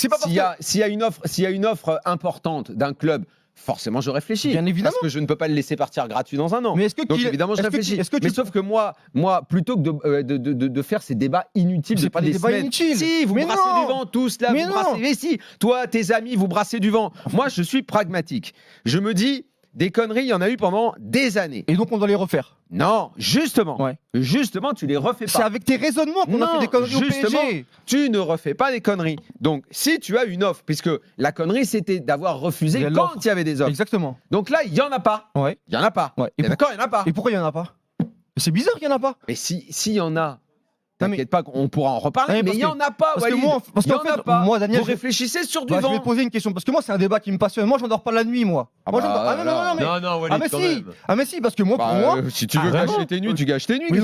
C'est pas s'il y a une offre importante d'un club, forcément je réfléchis. Bien évidemment. Parce que je ne peux pas le laisser partir gratuit dans un an. Mais est-ce que Donc évidemment je réfléchis. Mais sauf que moi, plutôt que de faire ces débats inutiles, c'est pas des débats inutiles. Si, vous brassez du vent tous là, mais vous brassez. Mais si, toi, tes amis, vous brassez du vent. Moi, je suis pragmatique. Je me dis, des conneries, il y en a eu pendant des années. Et donc on doit les refaire. Non, justement. Ouais. Justement, tu les refais pas. C'est avec tes raisonnements qu'on a fait des conneries au PSG. Tu ne refais pas des conneries. Donc, si tu as une offre, puisque la connerie, c'était d'avoir refusé quand il y avait des offres. Exactement. Donc là, il n'y en a pas. Ouais. Il n'y en a pas. Ouais. D'accord, il n'y en a pas. Et pourquoi il n'y en a pas? C'est bizarre qu'il n'y en a pas. Mais s'il y en a, t'inquiète pas, on pourra en reparler, mais il n'y en a pas. Parce que moi, Daniel, vous réfléchissez sur du vent. Je vais te poser une question, parce que moi, c'est un débat qui me passionne. Moi, je n'endors pas la nuit, moi. Non, mais si, parce que moi, pour moi. Si tu veux gâcher tes nuits, tu gâches tes nuits. Mais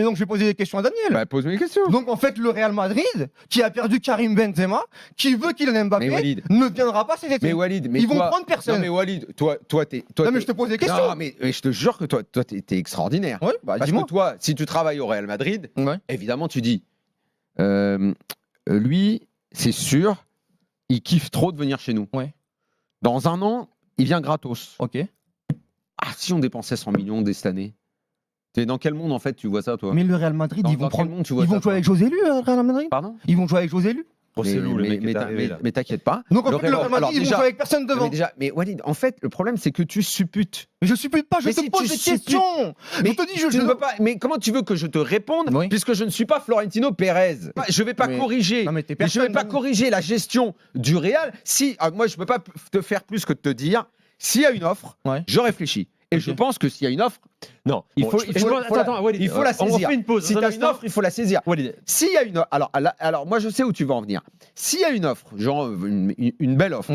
donc, je vais poser des questions à Daniel. Pose-moi des questions. Donc, en fait, le Real Madrid, qui a perdu Karim Benzema, qui veut Kylian Mbappé, ne viendra pas cet été. Mais Walid, ils vont prendre personne. Non, mais Walid, toi, non, mais je te pose des questions. Non, mais je te jure que toi, t'es extraordinaire. Ouais, bah, parce que toi, si tu travailles au Real Madrid, évidemment, tu dis. Lui, c'est sûr, il kiffe trop de venir chez nous. Ouais. Dans un an, il vient gratos. Ok. Ah, si on dépensait 100 millions dès cette année. T'es dans quel monde en fait tu vois ça toi? Mais le Real Madrid, ils vont jouer avec José Lu, le Real Madrid. Pardon? Ils vont jouer avec José Lu. Mais t'inquiète pas. Donc en fait, le Real Madrid, ils vont jouer avec personne devant. Mais Walid, en fait, le problème c'est que tu supputes. Mais je suppute pas, je te pose des questions. Mais je te dis, je ne veux pas. Mais comment tu veux que je te réponde puisque je ne suis pas Florentino Pérez? Je vais pas corriger. Je vais pas corriger la gestion du Real. Si moi, je peux pas te faire plus que de te dire. S'il y a une offre, je réfléchis. Et je pense que s'il y a une offre, non, il faut la saisir. Si tu as une offre, il faut la saisir. S'il y a une offre, alors moi je sais où tu vas en venir. S'il y a une offre, genre une belle offre,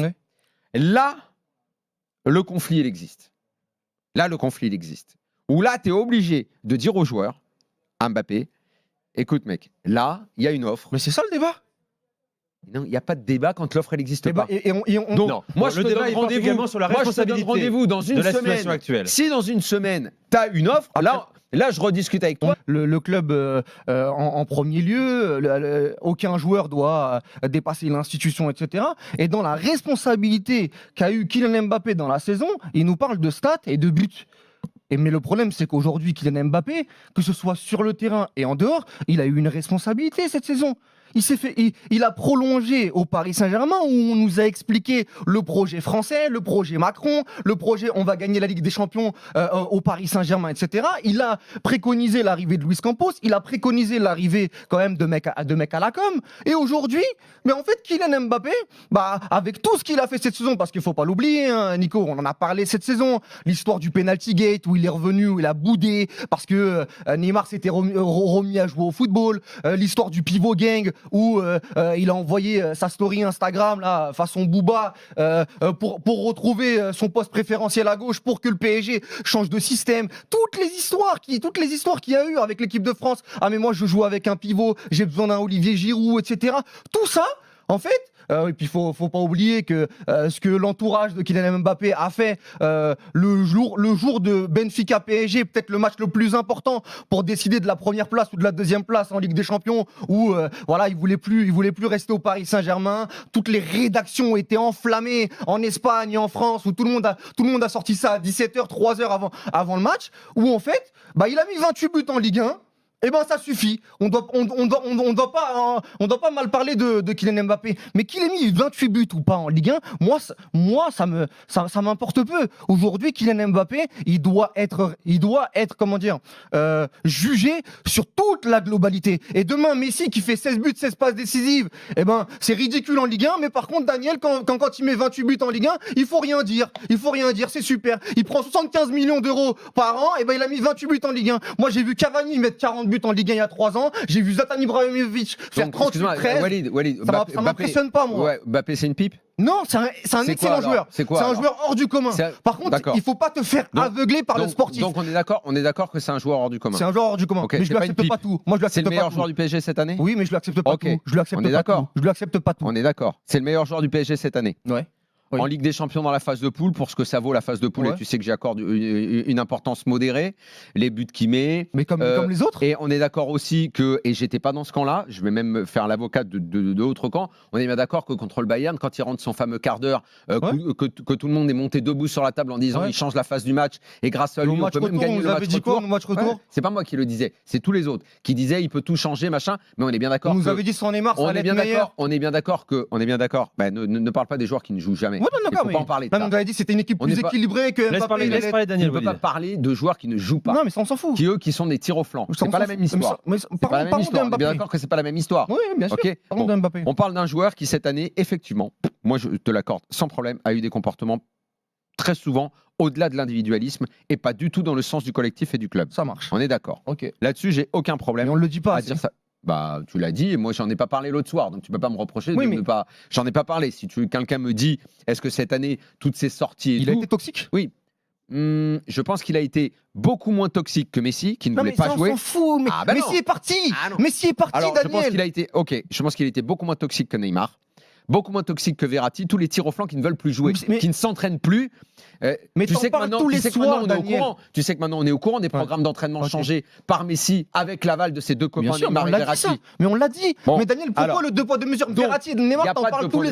là, le conflit il existe. Là, le conflit il existe. Où là, tu es obligé de dire aux joueurs, à Mbappé, écoute mec, là, il y a une offre. Mais c'est ça le débat. Non, il n'y a pas de débat quand l'offre n'existe pas. Donc, moi, je te donne rendez-vous sur la responsabilité dans une de la semaine. situation actuelle. Si dans une semaine, tu as une offre, là, je rediscute avec toi. Le club, en premier lieu, aucun joueur doit dépasser l'institution, etc. Et dans la responsabilité qu'a eu Kylian Mbappé dans la saison, il nous parle de stats et de buts. Mais le problème, c'est qu'aujourd'hui, Kylian Mbappé, que ce soit sur le terrain et en dehors, il a eu une responsabilité cette saison. Il a prolongé au Paris Saint-Germain où on nous a expliqué le projet français, le projet Macron, le projet on va gagner la Ligue des Champions au Paris Saint-Germain, etc. Il a préconisé l'arrivée de Luis Campos, il a préconisé l'arrivée quand même de mecs à la com. Et aujourd'hui, mais en fait, Kylian Mbappé, avec tout ce qu'il a fait cette saison, parce qu'il faut pas l'oublier, hein, Nico, on en a parlé cette saison, l'histoire du penalty gate où il est revenu, où il a boudé parce que Neymar s'était remis à jouer au football, l'histoire du pivot gang où il a envoyé sa story Instagram là façon Booba pour retrouver son poste préférentiel à gauche pour que le PSG change de système. Toutes les histoires qu'il y a eu avec l'équipe de France. Ah mais moi je joue avec un pivot, j'ai besoin d'un Olivier Giroud, etc. Tout ça, en fait. Et puis faut pas oublier que ce que l'entourage de Kylian Mbappé a fait le jour de Benfica PSG, peut-être le match le plus important pour décider de la première place ou de la deuxième place en Ligue des Champions, où il voulait plus rester au Paris Saint-Germain. Toutes les rédactions étaient enflammées en Espagne et en France, où tout le monde a sorti ça à 17h, 3h avant le match, où en fait, il a mis 28 buts en Ligue 1. Eh ben ça suffit. On doit pas mal parler de Kylian Mbappé, mais qu'il ait mis 28 buts ou pas en Ligue 1, moi ça m'importe peu. Aujourd'hui, Kylian Mbappé, il doit être jugé sur toute la globalité. Et demain, Messi qui fait 16 buts, 16 passes décisives, eh ben c'est ridicule en Ligue 1, mais par contre Daniel quand il met 28 buts en Ligue 1, il faut rien dire, c'est super. Il prend 75 millions d'euros par an, et ben il a mis 28 buts en Ligue 1. Moi j'ai vu Cavani mettre 40 buts en Ligue 1 il y a 3 ans. J'ai vu Zlatan Ibrahimovic faire 38-13. Walid, ça m'impressionne pas, moi. Ouais, Mbappé, c'est une pipe? Non, c'est un excellent joueur. C'est un joueur hors du commun. Par contre, il faut pas te faire aveugler par le sportif. Donc on est d'accord que c'est un joueur hors du commun. C'est un joueur hors du commun. Okay, mais je lui accepte pas tout. Moi, je lui accepte pas tout. C'est le meilleur joueur du PSG cette année? Oui, mais je lui accepte pas tout. Je lui accepte pas tout. On est d'accord. C'est le meilleur joueur du PSG cette année. Ouais. en Ligue des Champions dans la phase de poule, pour ce que ça vaut la phase de poule, et tu sais que j'accorde une importance modérée, les buts qu'il met. Mais comme les autres. Et on est d'accord aussi que, et j'étais pas dans ce camp-là, je vais même faire l'avocat de l'autre camp, on est bien d'accord que contre le Bayern, quand il rentre son fameux quart d'heure, que tout le monde est monté debout sur la table en disant il change la phase du match, et grâce à lui, on peut même gagner le match retour. C'est pas moi qui le disais, c'est tous les autres qui disaient il peut tout changer, machin, mais on est bien d'accord. On nous avait dit sans Neymar, ça allait être meilleur. On est bien d'accord. Ne parle pas des joueurs qui ne jouent jamais. Ouais, non, d'accord, il faut pas en parler. On avait dit c'était une équipe plus équilibrée que laisse parler Daniel. On ne peut pas parler de joueurs qui ne jouent pas. Non, mais ça on s'en fout. Qui sont des tirs au flanc. C'est pas la même histoire. C'est pas la même histoire. On est bien d'accord que c'est pas la même histoire. Oui, bien sûr. Parlons de Mbappé. On parle d'un joueur qui cette année, effectivement, moi je te l'accorde sans problème, a eu des comportements très souvent au-delà de l'individualisme et pas du tout dans le sens du collectif et du club. Ça marche. On est d'accord. Ok. Là-dessus, j'ai aucun problème. Mais on le dit pas à dire ça. Bah, tu l'as dit, et moi j'en ai pas parlé l'autre soir, donc tu peux pas me reprocher de ne pas. J'en ai pas parlé. Si quelqu'un me dit, est-ce que cette année, toutes ces sorties, il a été toxique. Oui. Je pense qu'il a été beaucoup moins toxique que Messi, qui ne voulait pas jouer. On s'en fout. Mais Messi est parti. Messi est parti. Alors, Daniel. je pense qu'il a été. Ok. Je pense qu'il a été beaucoup moins toxique que Neymar. Beaucoup moins toxique que Verratti, tous les tirs au flanc qui ne veulent plus jouer, qui ne s'entraînent plus. Mais tu sais que maintenant, tous les soirs, on est au courant. Tu sais que maintenant on est au courant des programmes d'entraînement changés par Messi avec l'aval de ses deux copains Neymar et Verratti. Mais on l'a dit. Mais Daniel, pourquoi le 2 poids 2 mesures Verratti et Neymar, t'en parles tous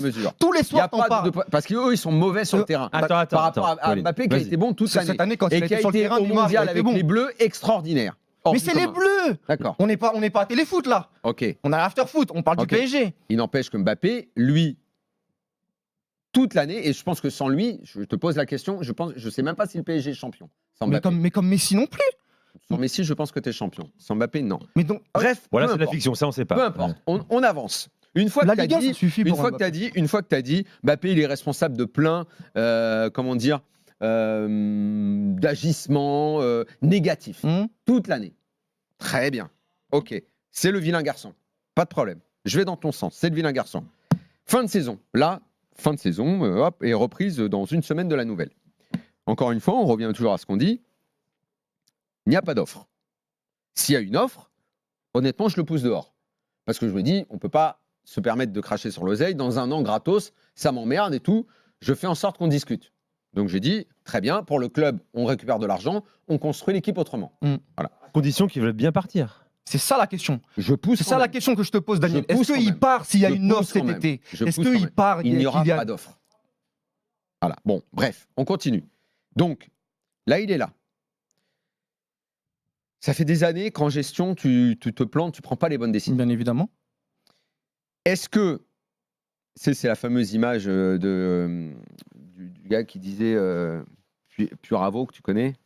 les soirs, t'en parles. Parce qu'eux, ils sont mauvais sur le terrain. Attends. Par rapport à Mbappé qui a été bon toute l'année. Cette année, quand il a été sur le terrain, au mondial avec les Bleus, extraordinaire. Mais c'est les Bleus. D'accord. On n'est pas à téléfoot là. Ok. On a l'after-foot. On parle du PSG. Il n'empêche que Mbappé, lui, toute l'année, et je pense que sans lui, je te pose la question, je sais même pas si le PSG est champion. Mais comme Messi non plus. Sans Messi, je pense que tu es champion. Sans Mbappé, non. Mais donc, bref, voilà, c'est la fiction, ça on sait pas. Peu importe, on avance. Une fois que tu as dit, Mbappé, il est responsable de plein, d'agissements négatifs toute l'année. Très bien. Ok, c'est le vilain garçon. Pas de problème. Je vais dans ton sens. C'est le vilain garçon. Fin de saison. Là, fin de saison, et reprise dans une semaine de la nouvelle. Encore une fois, on revient toujours à ce qu'on dit. Il n'y a pas d'offre. S'il y a une offre, honnêtement, je le pousse dehors. Parce que je me dis, on ne peut pas se permettre de cracher sur l'oseille. Dans un an, gratos, ça m'emmerde et tout. Je fais en sorte qu'on discute. Donc j'ai dit, très bien, pour le club, on récupère de l'argent, on construit l'équipe autrement. Voilà. Condition qu'ils veulent bien partir. C'est ça la question. C'est ça la question que je te pose, Daniel. Est-ce qu'il part s'il y a une offre cet été? Est-ce qu'il part? Il n'y aura pas d'offre. Voilà. Bon, bref, on continue. Donc, là, il est là. Ça fait des années qu'en gestion, tu te plantes, tu ne prends pas les bonnes décisions. Bien évidemment. Est-ce que, c'est la fameuse image du gars qui disait, Puravo, que tu connais,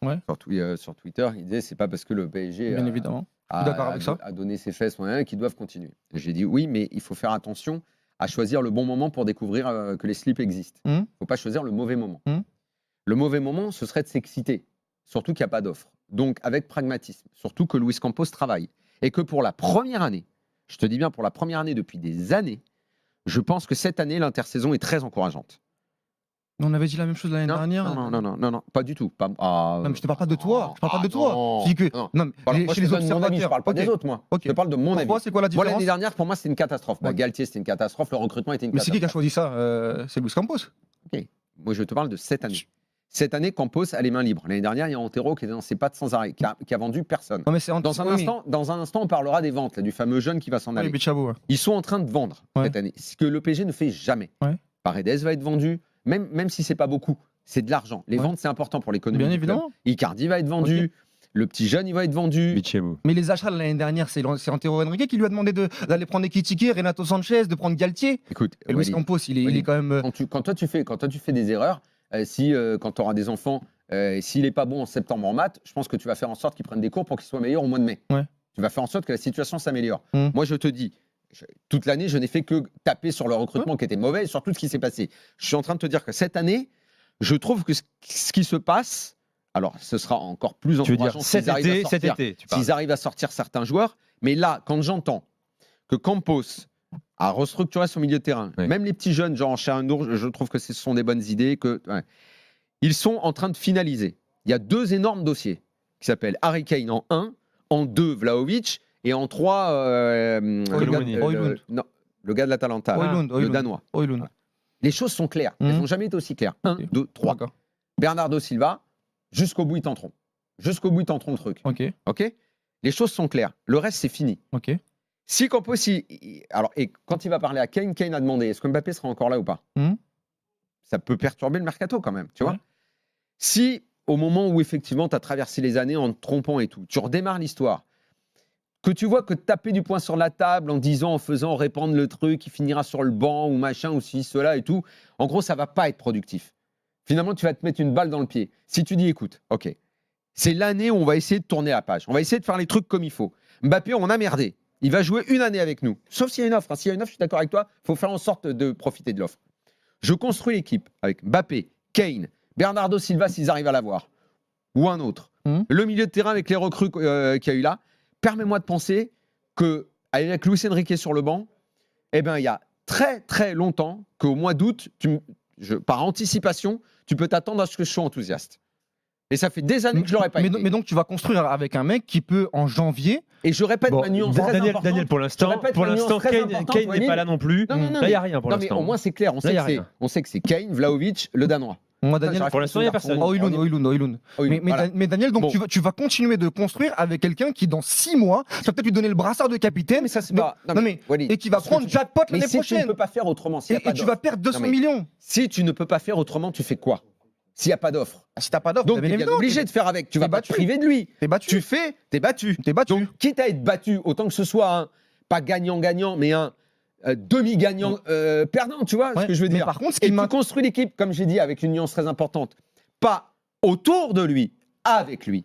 sur Twitter, il disait, c'est pas parce que le PSG bien évidemment. A donné ses fesses qui doivent continuer. J'ai dit oui, mais il faut faire attention à choisir le bon moment pour découvrir que les slips existent. Il ne faut pas choisir le mauvais moment. Le mauvais moment, ce serait de s'exciter, surtout qu'il n'y a pas d'offre. Donc avec pragmatisme, surtout que Luis Campos travaille. Et que pour la première année, je te dis bien pour la première année depuis des années, je pense que cette année, l'intersaison est très encourageante. On avait dit la même chose l'année dernière. Non, pas du tout. Non, mais je te parle pas de toi. Je parle pas de toi. Je dis que chez les observateurs, je parle pas des autres, moi. Je parle de mon avis. C'est quoi la différence? L'année dernière, pour moi, c'était une catastrophe. Galtier, c'était une catastrophe. Le recrutement était une catastrophe. Mais c'est qui qui a choisi ça? C'est Luis Campos. Ok. Moi, je te parle de cette année. Cette année, Campos a les mains libres. L'année dernière, il y a Antero qui était dans ses pattes sans arrêt, qui a vendu personne. Non, mais dans un instant, on parlera des ventes, là, du fameux jeune qui va s'en aller. Ils sont en train de vendre cette année, ce que le PSG ne fait jamais. Paredes va être vendu, même si c'est pas beaucoup. C'est de l'argent. Les ventes, c'est important pour l'économie. Bien évidemment. Icardi va être vendu. Le petit jeune, il va être vendu. Mais les achats de l'année dernière, c'est Antero Henrique qui lui a demandé d'aller prendre Ekitike, Renato Sanchez, de prendre Galtier. Écoute, et Luis Campos, il est quand même. Quand toi tu fais des erreurs, quand tu auras des enfants, s'il n'est pas bon en septembre en maths, je pense que tu vas faire en sorte qu'ils prennent des cours pour qu'ils soient meilleurs au mois de mai. Tu vas faire en sorte que la situation s'améliore. Moi, je te dis, toute l'année, je n'ai fait que taper sur le recrutement qui était mauvais et sur tout ce qui s'est passé. Je suis en train de te dire que cette année, je trouve que ce qui se passe, alors ce sera encore plus encourageant s'ils arrivent à sortir certains joueurs. Mais là, quand j'entends que Campos a restructuré son milieu de terrain, même les petits jeunes, genre Chernour, je trouve que ce sont des bonnes idées. Ils sont en train de finaliser. Il y a 2 énormes dossiers qui s'appellent Harry Kane en 1, en 2 Vlahovic et en 3 le gars de l'Atalanta, le Danois. Les choses sont claires. Elles n'ont jamais été aussi claires. 1, 2, 3. Bernardo Silva, jusqu'au bout, ils tenteront. Jusqu'au bout, ils tenteront le truc. OK. Les choses sont claires. Le reste, c'est fini. Si Campos, alors, et quand il va parler à Kane, Kane a demandé est-ce que Mbappé sera encore là ou pas? Ça peut perturber le mercato quand même, tu vois. Si, au moment où effectivement tu as traversé les années en te trompant et tout, tu redémarres l'histoire, que tu vois que taper du poing sur la table en disant, en faisant répandre le truc, il finira sur le banc ou machin ou ci, cela et tout, en gros, ça va pas être productif. Finalement, tu vas te mettre une balle dans le pied. Si tu dis, écoute, OK, c'est l'année où on va essayer de tourner la page. On va essayer de faire les trucs comme il faut. Mbappé, on a merdé. Il va jouer une année avec nous. Sauf s'il y a une offre. S'il y a une offre, je suis d'accord avec toi, il faut faire en sorte de profiter de l'offre. Je construis l'équipe avec Mbappé, Kane, Bernardo Silva s'ils arrivent à l'avoir, ou un autre. Le milieu de terrain avec les recrues qu'il y a eu là, permets-moi de penser qu'avec Luis Enrique sur le banc, eh ben, il y a très très longtemps qu'au mois d'août, par anticipation, tu peux t'attendre à ce que je sois enthousiaste. Et ça fait des années que je ne l'aurais pas été. Mais donc tu vas construire avec un mec qui peut en janvier. Et je répète ma nuance très importante. Daniel, pour l'instant, Kane n'est pas là non plus. Là, il n'y a rien pour l'instant. Mais au moins c'est clair. On sait que c'est Kane, Vlahovic, le Danois. Moi, Daniel, pour l'instant, il n'y a personne. Højlund. Mais Daniel, donc tu vas continuer de construire avec quelqu'un qui, dans 6 mois, ça va peut-être lui donner le brassard de capitaine. Mais ça, c'est pas. Et qui va prendre jackpot l'année prochaine. Si tu ne peux pas faire autrement, et tu vas perdre 200 millions. Si tu ne peux pas faire autrement, tu fais quoi? S'il n'y a pas d'offre. Si tu n'as pas d'offre, donc tu es bien obligé de faire avec. Tu vas pas te priver de lui. T'es battu. T'es battu. Donc, quitte à être battu, autant que ce soit un, pas gagnant-gagnant, mais un demi-gagnant perdant, tu vois ce que je veux dire. Par contre, tu construis l'équipe, comme j'ai dit, avec une nuance très importante. Pas autour de lui, avec lui.